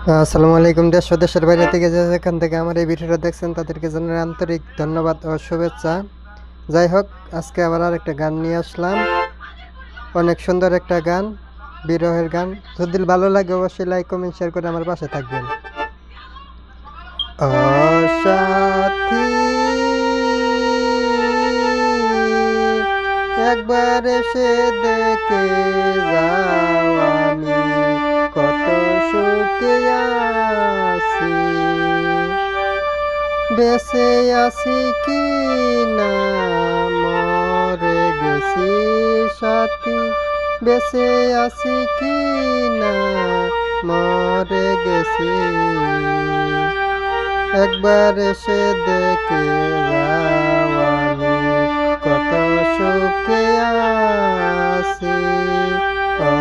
আসসালামু আলাইকুম। দেশ ও দেশের বাইরে থেকে যেখান থেকে আমার এই ভিডিওটা দেখছেন তাদেরকে জানাই আন্তরিক ধন্যবাদ ও শুভেচ্ছা। যাই হোক, আজকে আবার আরেকটা গান নিয়ে আসলাম। অনেক সুন্দর একটা গান, বিরহের গান। যদি ভালো লাগে অবশ্যই লাইক কমেন্ট শেয়ার করে আমার পাশে থাকবেন। ও সাথী, একবার এসে দেখে যাও, আমি কত সুখে আছি। বেঁচে আছি কি না মরে গেছি সাথী, বেঁচে আছি কি না মরে গেছি। একবার এসে দেখে যাও, আমি কত সুখে আছি। ও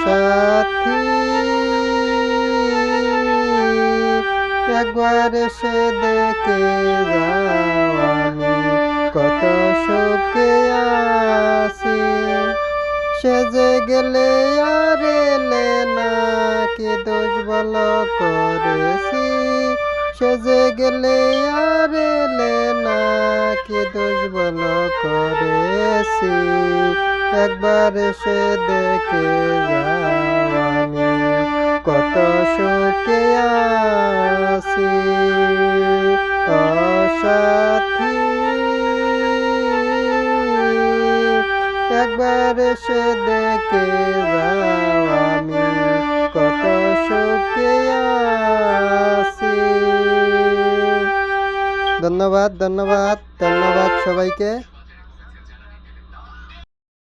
সাথী, একবার এসে দেখে যাও, আমি কত সুখে আছি। সেজে গেলে আর এলে না, কি দোষ বলো করেছি। সেজে গেলে আর এলে না, কি দোষ বলো করেছি। একবার এসে দেখে যাও, আমি কত সুখে আছি। ও সাথী, একবার এসে দেখে যাও, আমি কত সুখে আছি। ধন্যবাদ ধন্যবাদ ধন্যবাদ সবাইকে।